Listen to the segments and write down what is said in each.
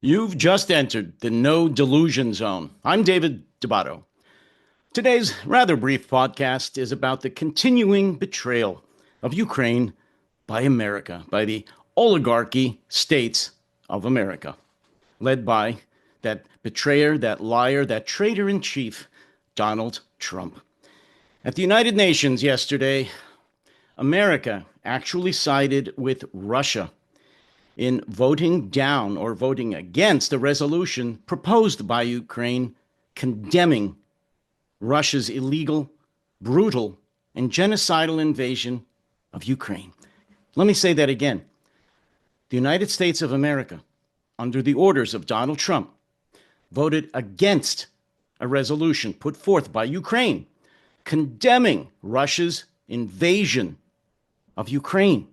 You've just entered the No Delusion Zone. I'm DeBatto. Today's rather brief podcast is about the continuing betrayal of Ukraine by America, by the oligarchy states of America, led by that betrayer, that liar, that traitor in chief, Donald Trump. At the United Nations yesterday, America actually sided with Russia in voting down or voting against a resolution proposed by Ukraine condemning Russia's illegal, brutal, and genocidal invasion of Ukraine. Let me say that again. The United States of America, under the orders of Donald Trump, voted against a resolution put forth by Ukraine condemning Russia's invasion of Ukraine.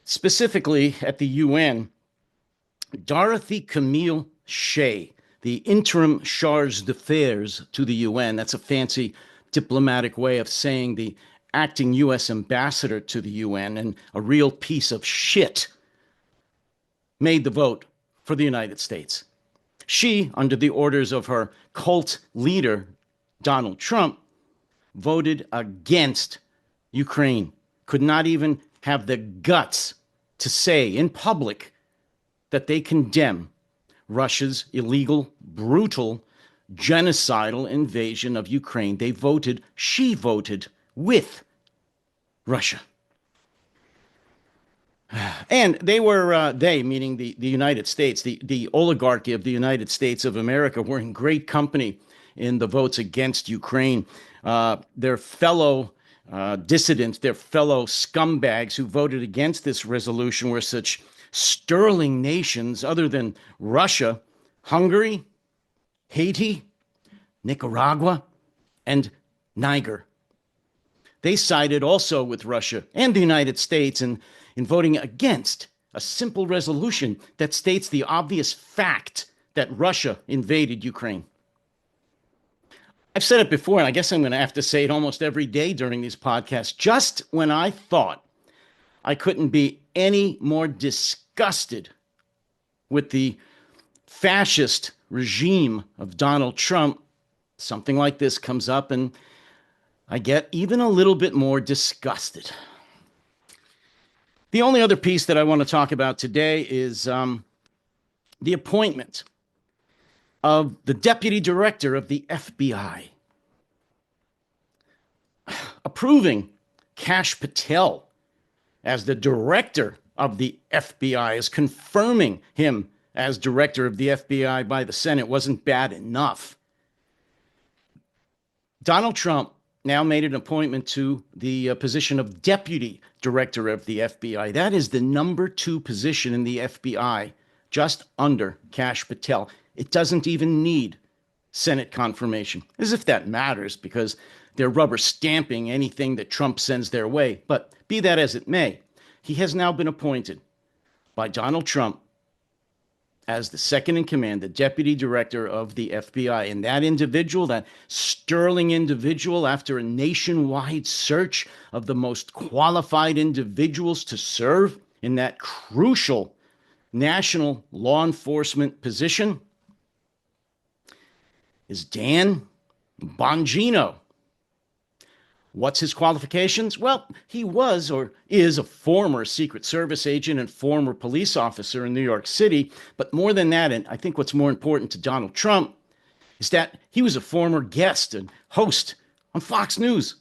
Specifically at the UN, Dorothy Camille Shea, the interim charge d'affaires to the UN, that's a fancy diplomatic way of saying the acting U.S. ambassador to the UN and a real piece of shit, made the vote for the United States. She, under the orders of her cult leader, Donald Trump, voted against Ukraine, could not even have the guts to say in public that they condemn Russia's illegal, brutal, genocidal invasion of Ukraine. She voted with Russia. And they, meaning the United States, the oligarchy of the United States of America, were in great company in the votes against Ukraine. Their fellow dissidents, their fellow scumbags who voted against this resolution were such sterling nations other than Russia: Hungary, Haiti, Nicaragua, and Niger. They sided also with Russia and the United States in voting against a simple resolution that states the obvious fact that Russia invaded Ukraine. I've said it before, and I guess I'm going to have to say it almost every day during these podcasts. Just when I thought I couldn't be any more disgusted with the fascist regime of Donald Trump, something like this comes up and I get even a little bit more disgusted. The only other piece that I want to talk about today is the appointment of the deputy director of the FBI, approving Kash Patel as the director of the FBI, as confirming him as director of the FBI by the Senate wasn't bad enough. Donald Trump now made an appointment to the position of deputy director of the FBI. That is the number 2 position in the FBI, just under Kash Patel. It doesn't even need Senate confirmation, as if that matters, because they're rubber stamping anything that Trump sends their way. But be that as it may, he has now been appointed by Donald Trump as the second in command, the deputy director of the FBI. And that individual, that sterling individual, after a nationwide search of the most qualified individuals to serve in that crucial national law enforcement position, is Dan Bongino. What's his qualifications? Well, he was or is a former Secret Service agent and former police officer in New York City. But more than that, and I think what's more important to Donald Trump, is that he was a former guest and host on Fox News.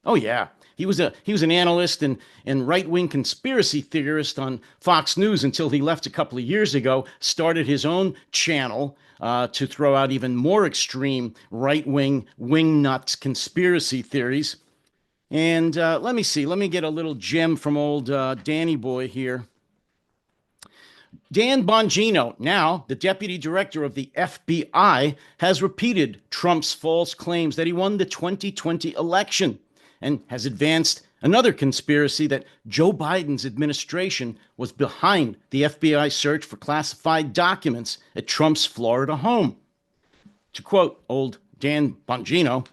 Oh, yeah. He was an analyst and right-wing conspiracy theorist on Fox News until he left a couple of years ago, started his own channel to throw out even more extreme right-wing wing-nuts conspiracy theories. And let me get a little gem from old Danny boy here. Dan Bongino, now the deputy director of the FBI, has repeated Trump's false claims that he won the 2020 election and has advanced another conspiracy that Joe Biden's administration was behind the FBI search for classified documents at Trump's Florida home. To quote old Dan Bongino,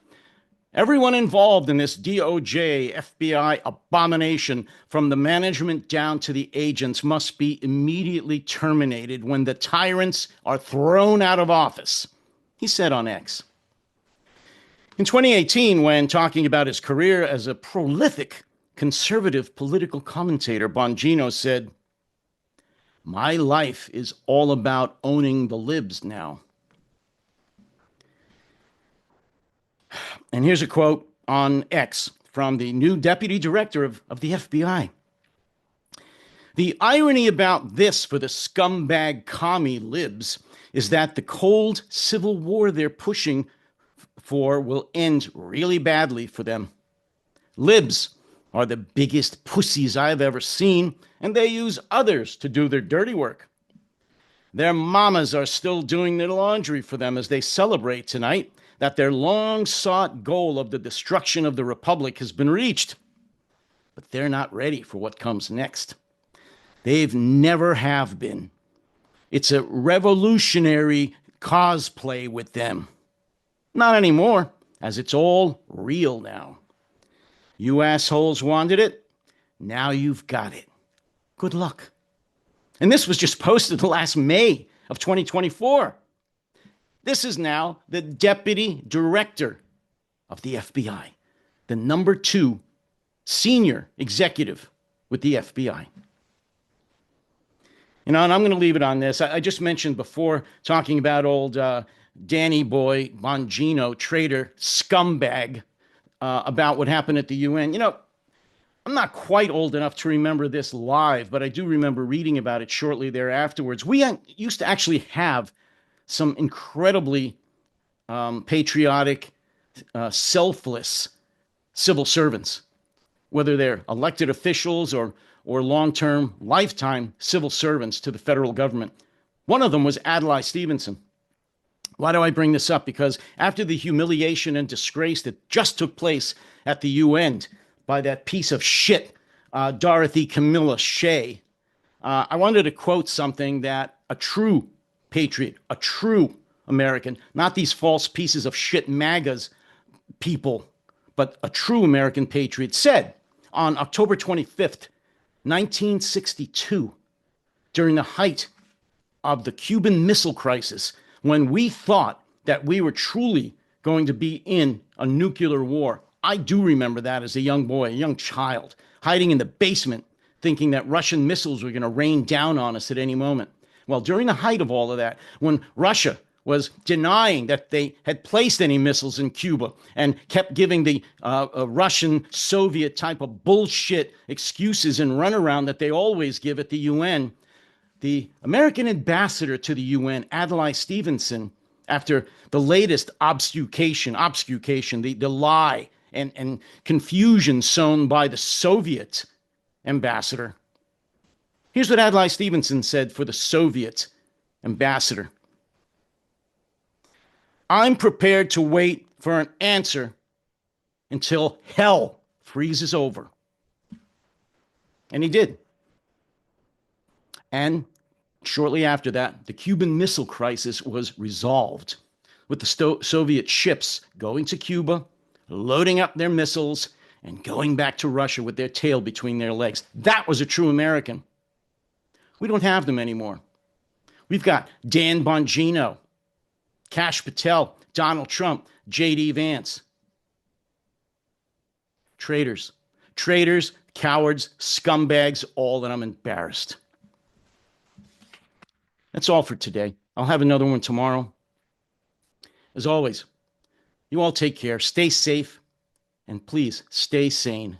Everyone involved in this DOJ, FBI abomination, from the management down to the agents, must be immediately terminated when the tyrants are thrown out of office, he said on X. In 2018, when talking about his career as a prolific conservative political commentator, Bongino said, "My life is all about owning the libs now." And here's a quote on X from the new deputy director of the FBI. "The irony about this for the scumbag commie libs is that the cold civil war they're pushing for will end really badly for them. Libs are the biggest pussies I've ever seen, and they use others to do their dirty work. Their mamas are still doing their laundry for them as they celebrate tonight that their long-sought goal of the destruction of the republic has been reached. But they're not ready for what comes next. They've never have been. It's a revolutionary cosplay with them. Not anymore, as it's all real now. You assholes wanted it. Now you've got it. Good luck." And this was just posted last May of 2024. This is now the deputy director of the FBI, the number 2 senior executive with the FBI. And I'm going to leave it on this. I just mentioned before, talking about old Danny Boy Bongino, traitor, scumbag, about what happened at the UN. I'm not quite old enough to remember this live, but I do remember reading about it shortly thereafterwards. We used to actually have some incredibly patriotic, selfless civil servants, whether they're elected officials or long-term, lifetime civil servants to the federal government. One of them was Adlai Stevenson. Why do I bring this up? Because after the humiliation and disgrace that just took place at the UN by that piece of shit, Dorothy Camilla Shea, I wanted to quote something that a true patriot, a true American, not these false pieces of shit MAGAs people, but a true American patriot, said on October 25th, 1962, during the height of the Cuban Missile Crisis, when we thought that we were truly going to be in a nuclear war. I do remember that as a young boy, a young child, hiding in the basement, thinking that Russian missiles were going to rain down on us at any moment. Well, during the height of all of that, when Russia was denying that they had placed any missiles in Cuba and kept giving the Russian Soviet type of bullshit excuses and runaround that they always give at the UN, the American ambassador to the UN, Adlai Stevenson, after the latest obfuscation, the lie and confusion sown by the Soviet ambassador. Here's what Adlai Stevenson said for the Soviet ambassador. "I'm prepared to wait for an answer until hell freezes over." And he did. And shortly after that, the Cuban Missile Crisis was resolved, with the Soviet ships going to Cuba, loading up their missiles, and going back to Russia with their tail between their legs. That was a true American. We don't have them anymore. We've got Dan Bongino, Kash Patel, Donald Trump, J.D. Vance. Traitors, cowards, scumbags, all that I'm embarrassed. That's all for today. I'll have another one tomorrow. As always, you all take care, stay safe, and please stay sane.